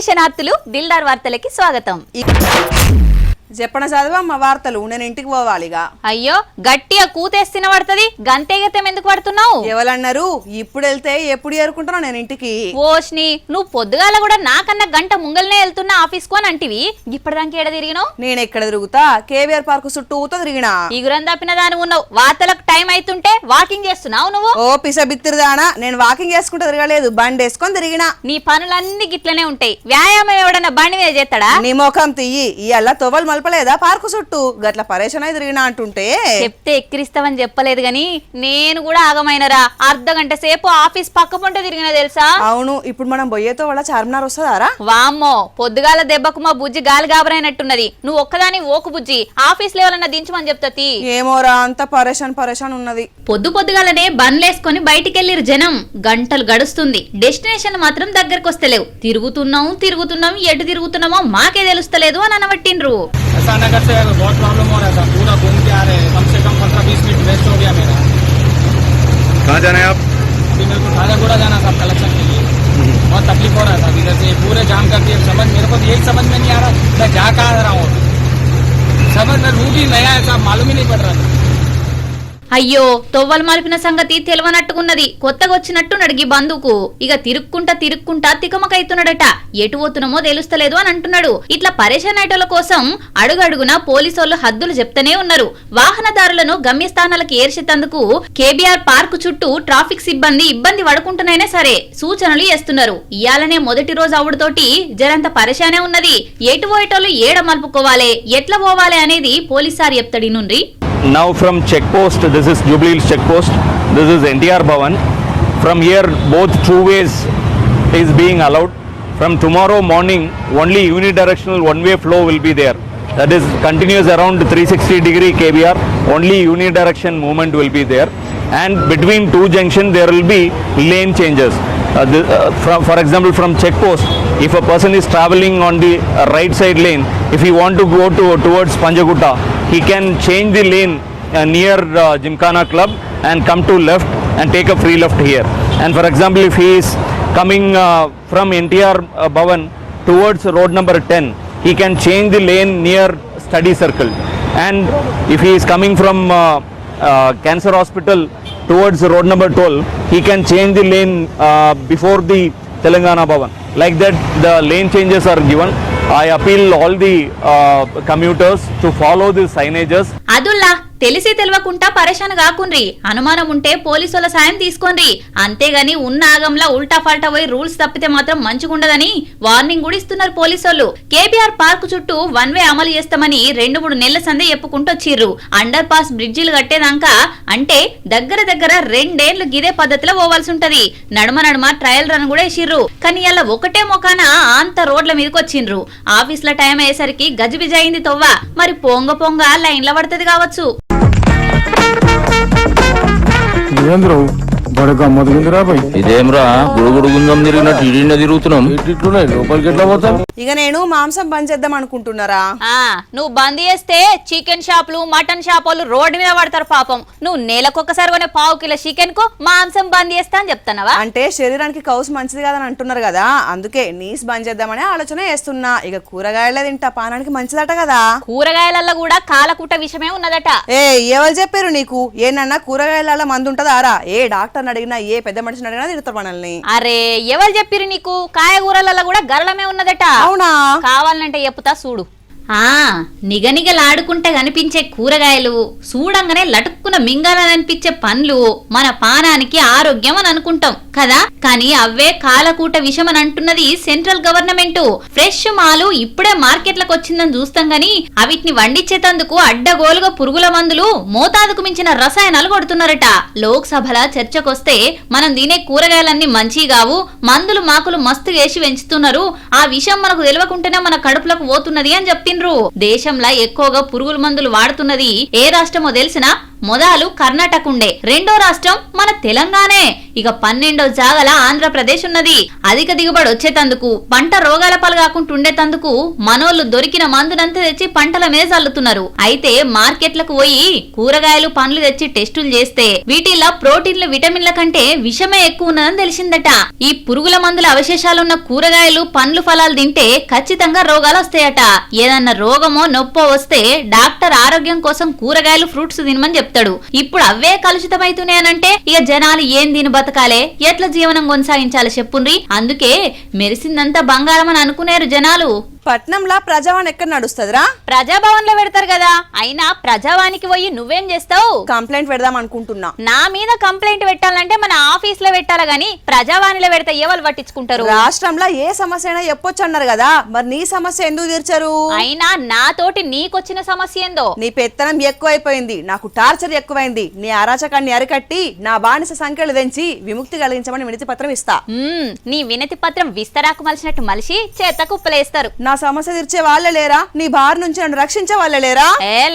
అందరికీ శనార్థులు దిల్దార్ వార్తలకి స్వాగతం. చెప్పన చదవమ్మ వార్తలు, నేను ఇంటికి పోవాలిగా. అయ్యో గట్టిగా కూతేస్తున్న పడుతుంది, గంతేగతం ఎందుకు పడుతున్నావు? ఎవరన్నారు? ఇప్పుడు వెళ్తే ఎప్పుడు ఏరుకుంటున్నా నేను ఇంటికి. ఓష్ని నువ్వు పొద్దుగాల కూడా నాకన్నా గంట ముంగల్నే వెళ్తున్నా ఆఫీస్ కు అని అంటివి. ఇప్పటిదానికి ఏడ తిరిగినావు? నేను ఎక్కడ తిరుగుతా? కేవీఆర్ పార్క్ చుట్టూతో తిరిగినా. ఈగురం తప్పిన దాని ఉన్నావు. వార్తలకు టైం అవుతుంటే వాకింగ్ చేస్తున్నావు నువ్వు. ఓ పిస బిత్తిరిదానా, నేను వాకింగ్ చేసుకుంటూ తిరగలేదు, బండి వేసుకొని తిరిగినా. నీ పనులన్నీ గిట్లనే ఉంటాయి. వ్యాయామం ఎవడన్నా బండి మీద చేస్తాడా? నీ ముఖం తీయి, ఇవాళ తొవ్వలు మలపలేదా పార్కు చుట్టూ? గట్ల పరేషాన్ అయి తిరిగినా అంటుంటే చెప్తే ఎక్కిరిస్తావని చెప్పలేదు గాని నేను కూడా ఆగమైనరా. అర్ధ గంట సేపు ఆఫీస్ పక్క పొంట తిరిగినా తెలుసా? అవును, ఇప్పుడు మనం బొయ్యేతో వాళ్ళ చార్మినార్ వస్తుందారా? వామ్మో, పొద్దుగాల దెబ్బకు మా బుజ్జి గాలి గాబరైనట్టున్నది. నువ్వు ఒక్కదాని ఓకు బుజ్జి, ఆఫీస్ లెవెలన్నా దించమని చెప్తాతి. ఏమోరా, అంత పరేషాన్ ఉన్నది. పొద్దుగాలనే బండ్లేసుకొని బయటికెళ్ళిరు జనం. గంటలు గడుస్తుంది, డెస్టినేషన్ మాత్రం దగ్గరకు వస్తలేవు. తిరుగుతున్నాం ఎటు తిరుగుతున్నామో మాకే తెలుస్తలేదు అని అనబట్టిండ్రు. नगर से बहुत प्रॉब्लम हो रहा था, पूरा घूम के आ रहे हैं, कम से कम 15-20 मिनट वेस्ट हो गया मेरा। कहाँ जाना है आप? अभी मेरे को खाजागुड़ा जाना था कलेक्शन के लिए, बहुत तकलीफ हो रहा था इधर से पूरे जाम करके। मेरे को यही समझ में नहीं आ रहा मैं जा कहाँ रहा हूँ, समझ में रूट ही नया है, मालूम ही नहीं पड़ रहा था. అయ్యో, తొవ్వలు మలిపిన సంగతి తెలియనట్టుకున్నది. కొత్తగా వచ్చినట్టున్నాడు ఈ బంధుకు. ఇక తిరుక్కుంటా తికమకైతున్నాడట. ఎటు పోతున్నామో తెలుస్తలేదు అని అంటున్నాడు. ఇట్లా పరేషాన్ అయ్యేటోళ్ళ కోసం అడుగడుగునా పోలీసోళ్లు హద్దులు చెప్తూనే ఉన్నారు. వాహనదారులను గమ్యస్థానాలకు ఏర్చేందుకు కేబీఆర్ పార్కు చుట్టూ ట్రాఫిక్ సిబ్బంది ఇబ్బంది పడుకుంటున్నాయినా సరే సూచనలు చేస్తున్నారు. ఇయాలనే మొదటి రోజు అవుడుతోటి జరంత పరేషానే ఉన్నది. ఎటు పోయేటోళ్ళు ఏడ మలుపుకోవాలి, ఎట్లా పోవాలి అనేది పోలీసారు చెప్తాడు నుండి. Now from check post, this is Jubilee Hills check post, this is NTR Bhavan. From here both two ways is being allowed. From tomorrow morning only unidirectional one way flow will be there, that is continuous around 360-degree KBR, only unidirection movement will be there, and between two junction there will be lane changes. For example, from check post, if a person is traveling on the right side lane, if he want to go towards Panjagutta, he can change the lane near Gymkhana Club and come to left and take a free left here. And for example, if he is coming from NTR Bhavan towards road number 10, he can change the lane near Study Circle. And if he is coming from Cancer Hospital towards road number 12, he can change the lane before the Telangana Bhavan. Like that, the lane changes are given. I appeal all the commuters to follow the signages. అదుల్లా తెలిసి తెలియకుండా పరేషాన్ కాకుండ్రి. అనుమానం ఉంటే పోలీసుల సాయం తీసుకోండి. అంతేగాని ఉన్న ఆగంలా ఉల్టా ఫాల్టా పోయి రూల్స్ తప్పితే మాత్రం మంచిగుండదని వార్నింగ్ కూడా ఇస్తున్నారు పోలీసులు. కేబీఆర్ పార్క్ చుట్టూ వన్ వే అమలు చేస్తామని 2-3 నెలల సందే చెప్పుకుంటొచ్చిర్రు. అండర్ పాస్ బ్రిడ్జిలు కట్టేదాకా అంటే దగ్గర 2 ఏళ్లు గిదే పద్ధతిలో పోవాల్సి ఉంటది. నడుమ ట్రయల్ రన్ కూడా వేసిర్రు. కానీ అలా ఒకటే మొకాన అంత రోడ్ల మీదకి వచ్చిండ్రు. ఆఫీసుల టైం అయ్యేసరికి గజిబిజయింది తొవ్వ. మరి పొంగ లైన్ల పడుతుంది కావచ్చు. ఇదేమ్రా గుడుగుడు గుంజం తిరిగినట్టు ఇడిన తిరుగుతున్నాం. లోపలికి ఎట్లా పోతాం? ఇక నేను మాంసం బంద్ చేద్దాం అనుకుంటున్నారా? నువ్వు బంద్ చేస్తే చికెన్ షాపులు మటన్ షాపులు రోడ్డు మీద పడతారు పాపం. నువ్వు నెలకొకసారి కొనే 1/2 కిలో చికెన్ కు మాంసం బంద్ చేస్తా అని చెప్తున్నావా? అంటే శరీరానికి కౌసు మంచిది కాదని అంటున్నారు కదా, అందుకే నీస్ బంద్ చేద్దామనే ఆలోచన చేస్తున్నా. ఇక కూరగాయలే తింటా, పానానికి మంచిదట కదా. కూరగాయలలో కూడా కాలకూట విషమే ఉన్నదట. ఎవరు చెప్పారు నీకు? ఏనన్నా కూరగాయల మందు ఉంటదారా? ఏ డాక్టర్ అడిగినా, ఏ పెద్ద మనిషిని అడిగినా తిడతారు మనల్ని. అరే ఎవరు చెప్పిరు నీకు? కాయగూరలలో కూడా గరళమే ఉన్నదట. అవునా? కావాలంటే చెప్పుతా చూడు. నిగనిగలాడుకుంటే కనిపించే కూరగాయలు, చూడంగానే లటుక్కున మింగాలనిపించే పండ్లు మన పానానికి ఆరోగ్యం అని అనుకుంటాం కదా. కానీ అవే కాలకూట విషం అని అంటున్నది సెంట్రల్ గవర్నమెంట్. ఫ్రెష్ మాలు ఇప్పుడే మార్కెట్లకు వచ్చిందని చూస్తాం గాని అవిటిని వండించేతందుకు అడ్డగోలుగా పురుగుల మందులు, మోతాదుకు మించిన రసాయనాలు కొడుతున్నారట. లోక్ సభల చర్చకొస్తే మనం తినే కూరగాయలన్నీ మంచి కావు, మందులు మాకులు మస్తు వేసి పెంచుతున్నారు, ఆ విషయం మనకు తెలియకుంటేనే మన కడుపులకు పోతున్నది అని చెప్పిండ్రు. దేశంలో ఎక్కువగా పురుగుల మందులు వాడుతున్నది ఏ రాష్ట్రమో తెలిసినా? మొదలు కర్ణాటక ఉండే, రెండో రాష్ట్రం మన తెలంగాణే. ఇక 12వ జాగల ఆంధ్రప్రదేశ్ ఉన్నది. అధిక దిగుబడి వచ్చేతందుకు, పంట రోగాల పాలు కాకుండా ఉండేతందుకు మనోళ్లు దొరికిన మందునంతా తెచ్చి పంటల మీద చల్లుతున్నారు. అయితే మార్కెట్లకు పోయి కూరగాయలు పండ్లు తెచ్చి టెస్టులు చేస్తే వీటిల్లో ప్రోటీన్లు విటమిన్ల కంటే విషమే ఎక్కువ ఉన్నదని తెలిసిందట. ఈ పురుగుల మందుల అవశేషాలున్న కూరగాయలు పండ్లు ఫలాలు తింటే ఖచ్చితంగా రోగాలు వస్తాయట. ఏదన్నా రోగమో నొప్పో వస్తే డాక్టర్ ఆరోగ్యం కోసం కూరగాయలు ఫ్రూట్స్ తినమని చెప్తాడు. ఇప్పుడు అవే కలుషితమైతున్నాయనంటే ఇక జనాలు ఏం తిని బతకాలే, ఎట్లా జీవనం కొనసాగించాలి చెప్పుండ్రి. అందుకే మెరిసిందంతా బంగారం అని అనుకునేరు జనాలు. పట్నంలా ప్రజావాణి ఎక్కడ నడుస్తుందిరా? ప్రజాభవన్ లో పెడతారు కదా. అయినా ప్రజావానికి పోయి నువ్వేం చేస్తావు? కంప్లైంట్ పెడదాం అనుకుంటున్నా. నా మీద కంప్లైంట్ పెట్టాలంటే మన ఆఫీస్ లో పెట్టాలా గానీ ప్రజావాణిలో పెడితే ఎవరు పట్టించుకుంటారు? రాష్ట్రంలో ఏ సమస్య అయినా చెప్పొచ్చు అన్నారు కదా, మరి నీ సమస్య ఎందుకు తీర్చారు? అయినా నాతోటి నీకొచ్చిన సమస్య ఏందో? నీ పెత్తనం ఎక్కువైపోయింది, నాకు టార్చర్ ఎక్కువైంది. నీ అరాచకాన్ని అరికట్టి నా బానిస సంఖ్యలు తెంచి విముక్తి కలిగించమని వినతి పత్రం ఇస్తా. నీ వినతి పత్రం విస్తరాకు మలిసినట్టు మలిసి చేత కుప్పలేస్తారు. నా సమస్య తీర్చే వాళ్ళే లేరా? నీ బారి నుంచి నన్ను రక్షించే వాళ్ళే లేరా?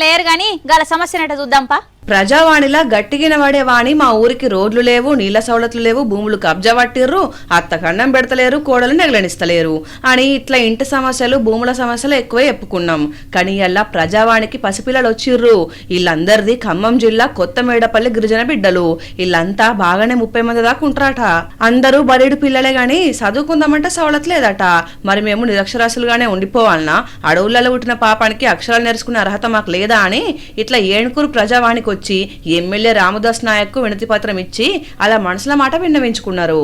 లేరు గాని గల సమస్యనట చూద్దాంపా. ప్రజావాణిలా గట్టిగిన వాడే వాణి మా ఊరికి రోడ్లు లేవు, నీళ్ల సౌలతులు లేవు, భూములు కబ్జా పట్టిర్రు, అత్త కన్నం పెడతలేరు, కోడలు నెగలనిస్తలేరు అని ఇట్లా ఇంటి సమస్యలు భూముల సమస్యలు ఎక్కువ చెప్పుకున్నాం. కానీ ఇలా ప్రజావాణికి పసిపిల్లలు వచ్చిర్రు. వీళ్ళందరిది ఖమ్మం జిల్లా కొత్త మేడపల్లి గిరిజన బిడ్డలు. వీళ్ళంతా బాగానే 30 మంది దాకా ఉంటారట. అందరూ బరీడు పిల్లలే గాని చదువుకుందామంటే సౌలత్ లేదట. మరి మేము నిరక్షరాస్యులుగానే ఉండిపోవాలనా? అడవులలో పుట్టిన పాపానికి అక్షరాలు నేర్చుకునే అర్హత మాకు లేదా అని ఇట్లా ఏణుకూరు ప్రజావాణికి వచ్చి ఎమ్మెల్యే రామదాస్ నాయక్ కు వినతి పత్రం ఇచ్చి అలా మనసుల మాట విన్నవించుకున్నారు.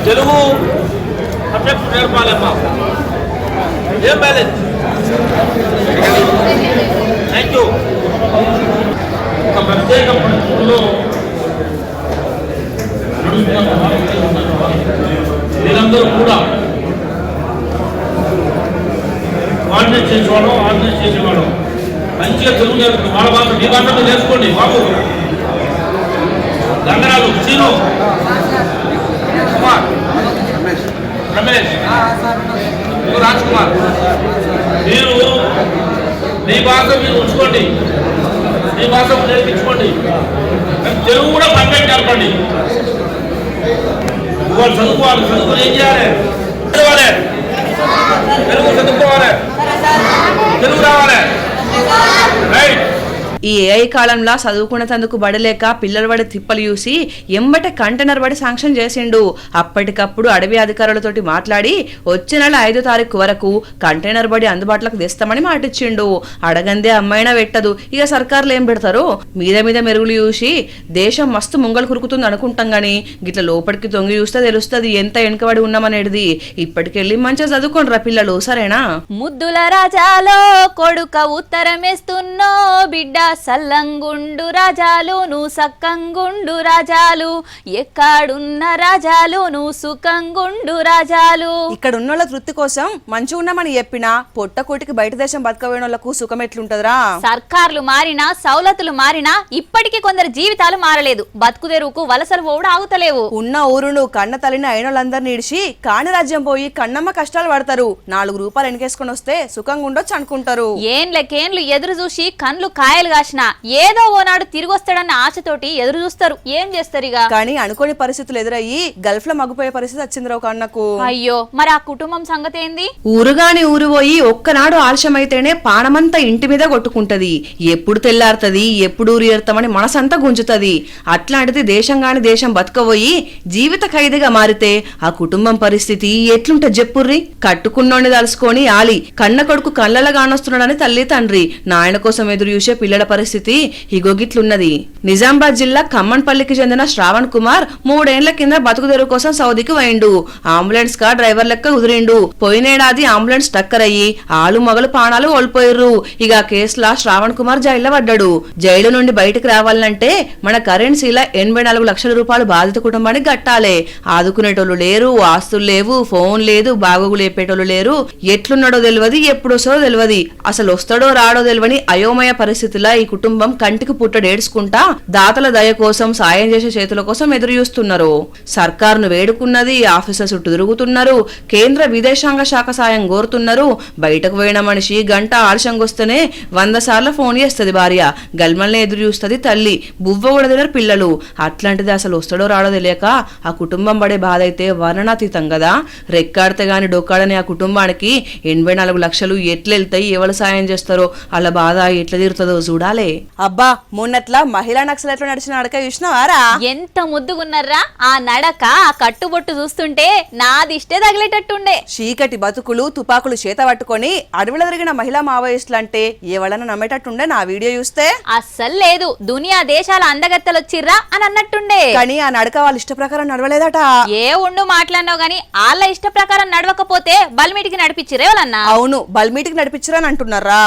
తెలుగు సబ్జెక్ట్ నేర్పాలమ్మా. ఏం బ్యాలెన్స్? Thank you. ఒక ప్రత్యేక పరిస్థితుల్లో వీళ్ళందరూ కూడా కోఆర్డినేట్ చేసేవాడు, ఆర్గనైజ్ చేసేవాడు. మంచిగా తెలుగు నేర్చుకుని వాళ్ళ భాష మీ భాషలో నేర్చుకోండి బాబు. గంగరాజు, సీను, కుమార్, రమేష్, రాజ్ కుమార్, మీరు మీ భాష మీరు ఉంచుకోండి, మీ భాష నేర్పించుకోండి. తెలుగు కూడా పర్ఫెక్ట్ నేర్పండి. వాళ్ళు చదువుకోవాలి, చదువుకుని ఏం చేయాలి? చదవాలి, తెలుగు చదువుకోవాలి, తెలుగు రావాలి. రైట్. ఈ ఏఐ కాలంలో చదువుకునేందుకు బడలేక పిల్లలు పడి తిప్పలు చూసి ఎంబటే కంటైనర్ పడి శాంక్షన్ చేసిండు. అప్పటికప్పుడు అడవి అధికారులతోటి మాట్లాడి వచ్చే నెల 5వ తారీఖు వరకు కంటైనర్ బడి అందుబాటులోకి తెస్తామని మాటిచ్చిండు. అడగందే అమ్మాయినా పెట్టదు. ఇక సర్కార్లు ఏం పెడతారు? మీద మీద మెరుగులు చూసి దేశం మస్తు ముంగలు కురుకుతుంది అనుకుంటాం గాని గిట్ల లోపలికి తొంగి చూస్తే తెలుస్తుంది ఎంత వెనుకబడి ఉన్నామనేది. ఇప్పటికెళ్ళి మంచిగా చదువుకోండి రా పిల్లలు, సరేనా? ముద్దుల రాజాలో కొడుక ఉత్తరమేస్తున్నో బిడ్డ సల్లంగుండు రాజాలు నువ్వు సక్కంగుండు రాజాలు, ఎక్కడున్న రాజాలు నువ్వు సుఖంగుండు రాజాలు. ఇక్కడ ఉన్నోళ్ళ తృప్తి కోసం మంచిగా ఉన్నామని చెప్పినా పొట్టకోటికి బయట దేశం బతకబోయిన వాళ్ళకు సుఖం ఎట్లుంటదిరా? సర్కార్లు మారినా సౌలతులు మారినా ఇప్పటికీ కొందరు జీవితాలు మారలేదు. బతుకు తెరువుకు వలసలు పోవడం ఆగుతలేవు. ఉన్న ఊరును కన్న తల్లిని అయినోళ్ళందరినీ ఇడిచి కాని రాజ్యం పోయి కన్నమ్మ కష్టాలు పడతారు. 4 రూపాయలు వెనకేసుకొని వస్తే సుఖంగా ఉండొచ్చు అనుకుంటారు. ఏండ్లకేండ్లు ఎదురు చూసి కండ్లు కాయలు కాసిన ఏదో ఓనాడు తిరిగి వస్తాడన్న ఆశతోటి ఎదురు చూస్తారు. ఏం చేస్తారు ఇక? కానీ అనుకోని పరిస్థితులు ఎదురయ్యి గల్ఫ్ లో మగ్గిపోయే పరిస్థితి వచ్చిందిరా ఒక అన్నకు. అయ్యో, మరి ఆ కుటుంబం సంగతి ఏంది? ఊరుగాని ఊరు పోయి ఒక్కనాడు ఆలస్యమైతేనే పానమంతా ఇంటి మీద కొట్టుకుంటది. ఎప్పుడు తెల్లారుతది, ఎప్పుడు ఊరు ఏరుతామని మనసంతా గుంజుతది. అట్లాంటిది దేశం గాని దేశం బతకబోయి జీవిత ఖైదీగా మారితే ఆ కుటుంబం పరిస్థితి ఎట్లుంటది చెప్పుర్రి? కట్టుకున్నోని తలుసుకొని ఆలి కన్న కొడుకు కళ్ళలా కానొస్తున్నాడని తల్లి తండ్రి నాయన కోసం ఎదురు చూసే పిల్లల పరిస్థితి ఇగోగిట్లున్నది. నిజామాబాద్ జిల్లా ఖమ్మన్పల్లికి చెందిన శ్రావణ్ కుమార్ 3 ఏళ్ల కింద బతుకు తెరువు కోసం సౌదీకి పోయిండు. అంబులెన్స్ కార్ డ్రైవర్ లెక్క కుదిరిండు. పోయినేడాది అంబులెన్స్ టక్కర్ అయ్యి ఆలు మగలు ప్రాణాలు కోల్పోయిర్రు. ఇక కేసులా శ్రావణ్ కుమార్ జైల్లో పడ్డాడు. జైలు నుండి బయటకు రావాలంటే మన కరెన్సీలో 84 లక్షల రూపాయలు బాధిత కుటుంబానికి కట్టాలే. ఆదుకునేటోళ్ళు లేరు, ఆస్తులు లేవు, ఫోన్ లేదు, బాగోగు లేపేటోళ్ళు లేరు. ఎట్లున్నాడో తెలియదు, ఎప్పుడొస్తాడో తెలియదు, అసలు వస్తాడో రాడో తెలియని అయోమయ పరిస్థితిలో ఈ కుటుంబం కంటికి పుట్టడు ఏడ్చుకుంటా దాతల దయ కోసం సాయం చేసే చేతుల కోసం ఎదురు చూస్తున్నారు. సర్కారును వేడుకున్నది, ఆఫీసర్ చుట్టూ తిరుగుతున్నారు, కేంద్ర విదేశాంగ శాఖ సాయం కోరుతున్నారు. బయటకు పోయిన మనిషి గంట ఆలస్యంగొస్తేనే 100 సార్లు ఫోన్ చేస్తుంది భార్య, గల్మల్ని ఎదురు చూస్తుంది తల్లి, బువ్వ కూడా తినరు పిల్లలు. అట్లాంటిది అసలు వస్తాడో రాడో తెలియక ఆ కుటుంబం పడే బాధ అయితే వర్ణనాతీతం కదా. రెక్కాడితే గాని డొక్కాడని ఆ కుటుంబానికి 84 లక్షలు ఎట్లెళ్తాయి, ఎవరు సాయం చేస్తారో, అలా బాధ ఎట్లా తీరుతుందో చూడాలి. అబ్బా మొన్నట్లా మహిళా నక్సలైట్లు నడిచిన నడక చూసినావారా? ఎంత ముద్దుగున్నారా ఆ నడక, ఆ కట్టుబొట్టు చూస్తుంటే నాదిష్టే తగిలేటట్టుండే. చీకటి బతుకులు తుపాకులు చేత పట్టుకొని అడవిలో తిరిగిన మహిళా మావోయిస్టులు అంటే ఎవడన్నా నమ్మేటట్టుండే నా వీడియో చూస్తే. అస్సలు లేదు, దునియా దేశాల అందగత్తెలొచ్చిర్రా అని అన్నట్టుండే. కానీ ఆ నడక వాళ్ళ ఇష్ట ప్రకారం నడవలేదట. ఏ ఉండు మాట్లాడినావు గాని వాళ్ళ ఇష్ట ప్రకారం నడవకపోతే బల్మిటికి నడిపించిరే వాళ్ళన్నా. అవును, బల్మీటికి నడిపించరని అంటున్నారా?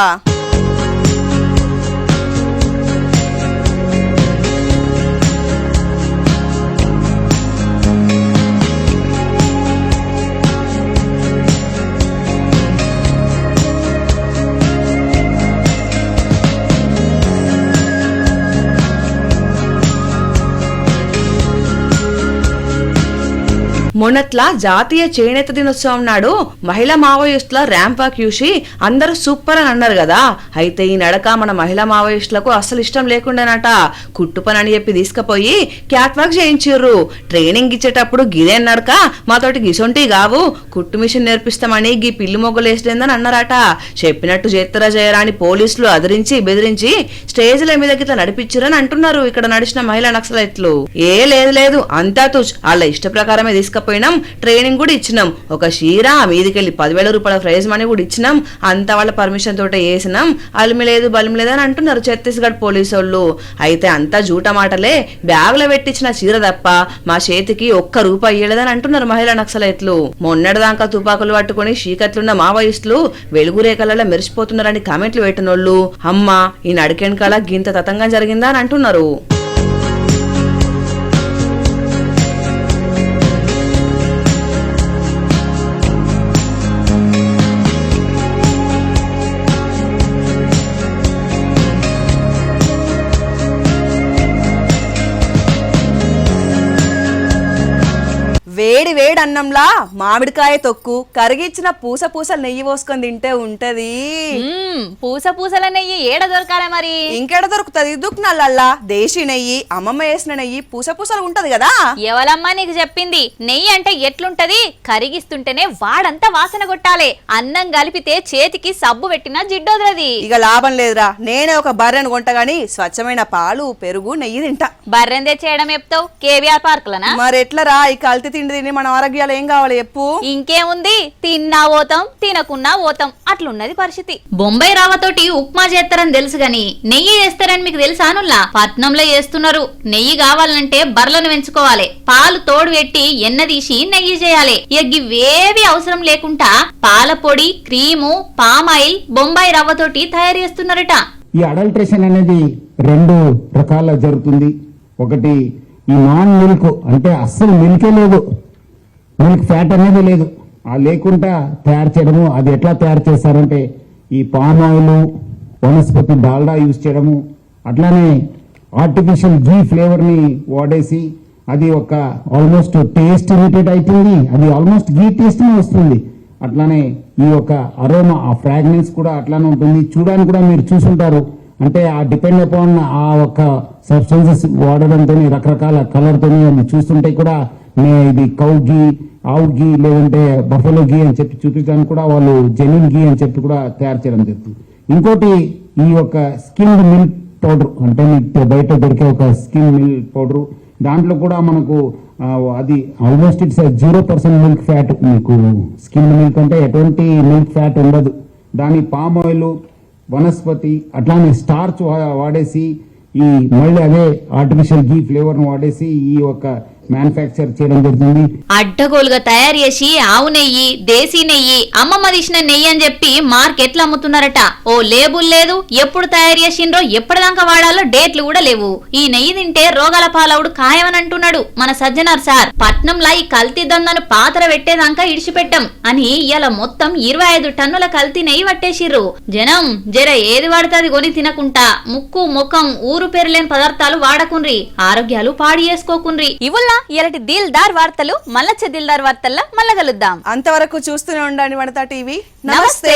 మొన్నట్లా జాతీయ చేనేత దినోత్సవం నాడు మహిళా మావోయిస్టుల ర్యాంప్ వాక్ చూసి అందరూ సూపర్ అని అన్నారు కదా. అయితే ఈ నడక మన మహిళా మావోయిస్టులకు అస్సలు ఇష్టం లేకుండానట. కుట్టు పని అని చెప్పి తీసుకుపోయి క్యాట్ వాక్ చేయించారు. ట్రైనింగ్ ఇచ్చేటప్పుడు గిదే నడక మాతోటి గిసొంటి కావు, కుట్టు మిషన్ నేర్పిస్తామని గీ పిల్లి మొగ్గలేసిందని అన్నారట. చెప్పినట్టు చేత్తరా చేయరా అని పోలీసులు అదిరించి బెదిరించి స్టేజ్ల మీద గిట్లా నడిపించారని అంటున్నారు ఇక్కడ నడిచిన మహిళా నక్సలైట్లు. లేదు అంతా తూచ్ వాళ్ళ ఇష్ట ప్రకారమే తీసుకుపోయినాం, ట్రైనింగ్ కూడా ఇచ్చినాం, ఒక షీరా మీదికెళ్ళి 10,000 రూపాయల ప్రైజ్ మనీ కూడా ఇచ్చినాం, అంతా వాళ్ళ పర్మిషన్ తోటే వేసినాం, అలిమి లేదు బలిమి లేదని అంటున్నారు ఛత్తీస్గఢ్ పోలీసు వాళ్ళు. అయితే అంతా జూట మాటలే, బ్యాగులో పెట్టించిన చీర తప్ప మా చేతికి ₹1 ఇయ్యలేదని అంటున్నారు మహిళా నక్సలైట్లు. మొన్నటిదాకా తుపాకులు పట్టుకుని చీకట్లున్న మావోయిస్టులు వెలుగు రేఖలలో మెరిసిపోతున్నారని కామెంట్లు పెట్టినోళ్ళు అమ్మ ఈ నడికెనకాల గింత తతంగం జరిగిందా అని అంటున్నారు. వేడి వేడి అన్నంలా మామిడికాయ తొక్కు కరిగిచ్చిన పూస నెయ్యి పోసుకొని తింటే ఉంటది. పూసల నెయ్యి ఏడ దొరకాలే మరి? ఇంకెడ దొరుకుతుంది? దుక్నల్లల్లా దేశీ నెయ్యి, అమ్మమ్మ వేసిన నెయ్యి పూసలు ఉంటది కదా. ఎవలమ్మా నీకు చెప్పింది? నెయ్యి అంటే ఎట్లుంటది? కరిగిస్తుంటేనే వాడంతా వాసన కొట్టాలి, అన్నం కలిపితే చేతికి సబ్బు పెట్టినా జిడ్డోదరది. ఇక లాభం లేదురా, నేనే ఒక బర్రెను కొంటగాని స్వచ్ఛమైన పాలు పెరుగు నెయ్యి తింటా. బర్రెందే చేయడం చెప్తావు? కేవీఆర్ పార్కులనా? మరి ఎట్లరా ఈ కల్తీ తిండి తిని మన ఆరోగ్యాలు ఏం కావాలి చెప్పు? ఇంకేముంది, తిన్నా పోతాం తినకున్నా పోతాం, అట్లున్నది పరిస్థితి. బొంబాయి రావతోటి ఉప్మా చేస్తారని తెలుసు గాని నెయ్యి చేస్తారని మీకు తెలుసానుల్లా? పట్నంలో చేస్తున్నారు. నెయ్యి కావాలంటే బర్లను పెంచుకోవాలి, పాలు తోడు పెట్టి ఎన్న తీసి నెయ్యి చేయాలి. ఇవేవి అవసరం లేకుండా పాల పొడి, క్రీము, పామాయిల్ బొంబాయి రవ్వతోటి తయారు చేస్తున్నారట. ఈ అడల్ట్రేషన్ అనేది 2 రకాల జరుగుతుంది. ఒకటి ఈ నాన్ మిల్క్, అంటే అస్సలు మిల్కే లేదు, మిల్క్ ఫ్యాట్ అనేది లేదు, ఆ లేకుండా తయారు చేయడము. అది ఎట్లా తయారు చేస్తారంటే ఈ పామ్ ఆయిల్, వనస్పతి డాల్డా యూజ్ చేయడము, అట్లానే ఆర్టిఫిషియల్ గీ ఫ్లేవర్ని వాడేసి అది ఒక ఆల్మోస్ట్ టేస్ట్ ఇమిటేట్ అవుతుంది, అది ఆల్మోస్ట్ గీ టేస్ట్నే వస్తుంది. అట్లానే ఈ యొక్క అరోమా, ఆ ఫ్రాగ్రెన్స్ కూడా అట్లానే ఉంటుంది. చూడడానికి కూడా మీరు చూసుంటారు, అంటే ఆ డిపెండ్ అపాన్ ఆ ఒక సబ్స్టెన్సెస్ వాడడంతో రకరకాల కలర్తో అది చూస్తుంటే కూడా ఇది కౌ గీ, ఆవు గీ లేదంటే బఫెలో గీ అని చెప్పి చూపించడానికి కూడా వాళ్ళు జెన్యున్ గీ అని చెప్పి కూడా తయారు చేయడం జరుగుతుంది. ఇంకోటి ఈ యొక్క స్కిమ్డ్ మిల్క్ పౌడర్, అంటే మీకు బయట దొరికే ఒక స్కిమ్ మిల్క్ పౌడర్, దాంట్లో కూడా మనకు అది ఆల్మోస్ట్ ఇట్స్ 0% మిల్క్ ఫ్యాట్. మీకు స్కిమ్డ్ మిల్క్ అంటే ఎటువంటి మిల్క్ ఫ్యాట్ ఉండదు. దాని పామ్ ఆయిల్, వనస్పతి అట్లానే స్టార్చ్ వాడేసి ఈ మళ్ళీ అదే ఆర్టిఫిషియల్ గీ ఫ్లేవర్ను వాడేసి ఈ యొక్క మ్యానుఫ్యాక్చర్ చేయడం జరుగుతుంది. అడ్డగోలుగా తయారు చేసి ఆవు నెయ్యి, దేశీ నెయ్యి, అమ్మమ్మ తీసిన నెయ్యి అని చెప్పి మార్కెట్లు అమ్ముతున్నారట. ఓ లేబుల్ లేదు, ఎప్పుడు తయారు చేసిండ్రో ఎప్పటిదాకా వాడాలో డేట్లు కూడా లేవు. ఈ నెయ్యి తింటే రోగాల పాలవుడు ఖాయమని అంటున్నాడు మన సజ్జనార్ సార్. పట్నంలా ఈ కల్తీ దందను పాతర పెట్టేదాకా ఇడిచిపెట్టం అని ఇలా మొత్తం 25 టన్నుల కల్తీ నెయ్యి పట్టేసిర్రు. జనం జర ఏది వాడితే కొని తినకుంటా ముక్కు ముఖం ఊరు పేరు లేని పదార్థాలు వాడకుండ్రి, ఆరోగ్యాలు పాడు చేసుకోకుండ్రి. ఇవల్ల ఇలాంటి దిల్దార్ వార్తలు మళ్ళొచ్చే దిల్దార్ వార్తల్లో మళ్ళా కలుద్దాం. అంతవరకు చూస్తూనే ఉండండి వనితా టీవీ. నమస్తే.